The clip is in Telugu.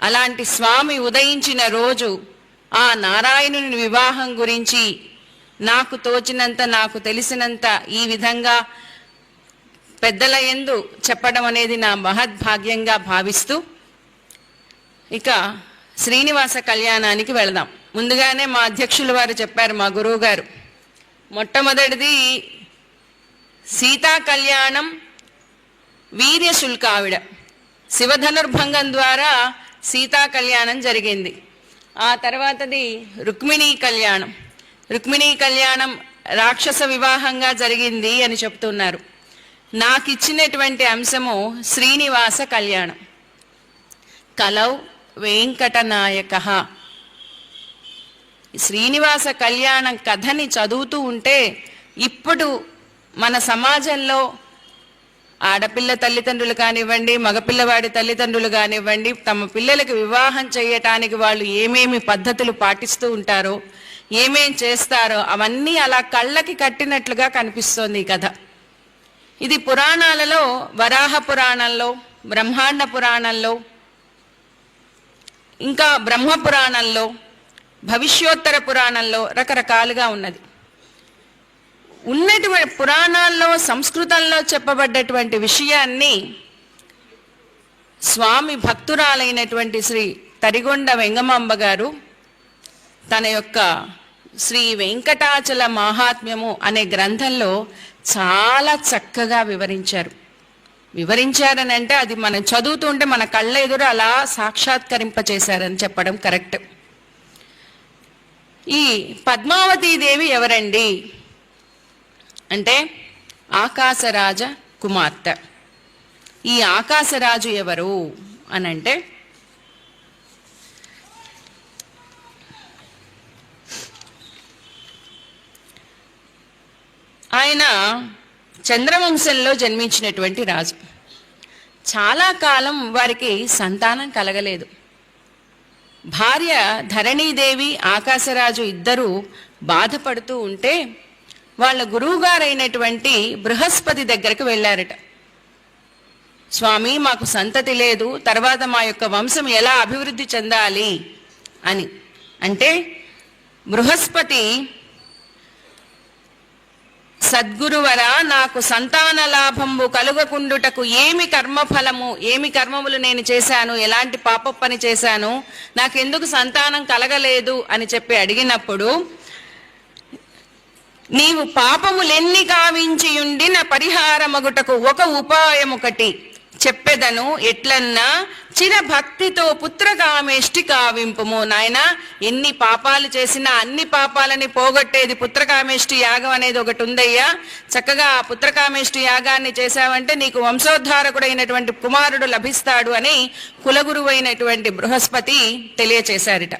అలాంటి స్వామి ఉదయించిన రోజు ఆ నారాయణుని వివాహం గురించి నాకు తోచినంత, నాకు తెలిసినంత ఈ విధంగా పెద్దల యందు చెప్పడం అనేది నా మహద్భాగ్యంగా భావిస్తూ ఇక శ్రీనివాస కళ్యాణానికి వెళదాం. ముందుగానే మా అధ్యక్షులు వారు చెప్పారు, మా గురువు గారు, మొట్టమొదటిది సీతా కళ్యాణం వీర్యశుల్క ఆవిడ శివధనుర్భంగం ద్వారా సీతా కళ్యాణం జరిగింది. ఆ తర్వాతది రుక్మిణీ కళ్యాణం. రుక్మిణీ కళ్యాణం రాక్షస వివాహంగా జరిగింది అని చెప్తున్నారు. నాకు ఇచ్చినటువంటి అంశము శ్రీనివాస కళ్యాణం. కలౌ వెంకటనాయక. శ్రీనివాస కళ్యాణం కథని చదువుతూ ఉంటే ఇప్పుడు మన సమాజంలో ఆడపిల్ల తల్లిదండ్రులు కానివ్వండి, మగపిల్లవాడి తల్లిదండ్రులు కానివ్వండి, తమ పిల్లలకు వివాహం చేయటానికి వాళ్ళు ఏమేమి పద్ధతులు పాటిస్తూ ఉంటారో, ఏమేం చేస్తారో అవన్నీ అలా కళ్ళకి కట్టినట్లుగా కనిపిస్తోంది ఈ కథ. ఇది పురాణాలలో వరాహ పురాణంలో, బ్రహ్మాండ పురాణంలో, ఇంకా బ్రహ్మ పురాణంలో, భవిష్యోత్తర పురాణంలో రకరకాలుగా ఉన్నది. ఉన్నటువంటి పురాణాల్లో సంస్కృతంలో చెప్పబడ్డటువంటి విషయాన్ని స్వామి భక్తురాలైనటువంటి శ్రీ తరిగొండ వెంగమాంబ గారు తన యొక్క శ్రీ వెంకటాచల మహాత్మ్యము అనే గ్రంథంలో చాలా చక్కగా వివరించారని అంటే అది మనం చదువుతుంటే మన కళ్ళ ఎదురు అలా సాక్షాత్కరింపచేశారని చెప్పడం కరెక్ట్. ఈ పద్మావతీదేవి ఎవరండి అంటే ఆకాశరాజ కుమార్తె. ఈ ఆకాశరాజు ఎవరు అనంటే ఆయన చంద్రవంశంలో జన్మించినటువంటి రాజు. చాలా కాలం వారికి సంతానం కలగలేదు. భార్య ధరణీదేవి, ఆకాశరాజు ఇద్దరూ బాధపడుతూ ఉంటే వాళ్ళ గురువుగారైనటువంటి బృహస్పతి దగ్గరకు వెళ్ళారట. స్వామి, మాకు సంతతి లేదు, తర్వాత మా యొక్క వంశం ఎలా అభివృద్ధి చెందాలి అని అంటే బృహస్పతి, సద్గురువరా, నాకు సంతాన లాభంబు కలుగకుండుటకు ఏమి కర్మఫలము, ఏమి కర్మములు నేను చేశాను, ఎలాంటి పాప పని చేశాను, నాకెందుకు సంతానం కలగలేదు అని చెప్పి అడిగినప్పుడు, నీవు పాపములెన్ని కావించియుండి నా పరిహారమగుటకు ఒక ఉపాయమొకటి చెప్పెదను, ఎట్లన్నా చిర భక్తితో పుత్రకామేష్టి కావింపుము. నాయన, ఎన్ని పాపాలు చేసినా అన్ని పాపాలని పోగొట్టేది పుత్రకామేష్టి యాగం అనేది ఒకటి ఉందయ్యా. చక్కగా ఆ పుత్రకామేష్టి యాగాన్ని చేశావంటే నీకు వంశోద్ధారకుడైనటువంటి కుమారుడు లభిస్తాడు అని కులగురువైనటువంటి బృహస్పతి తెలియచేశారట.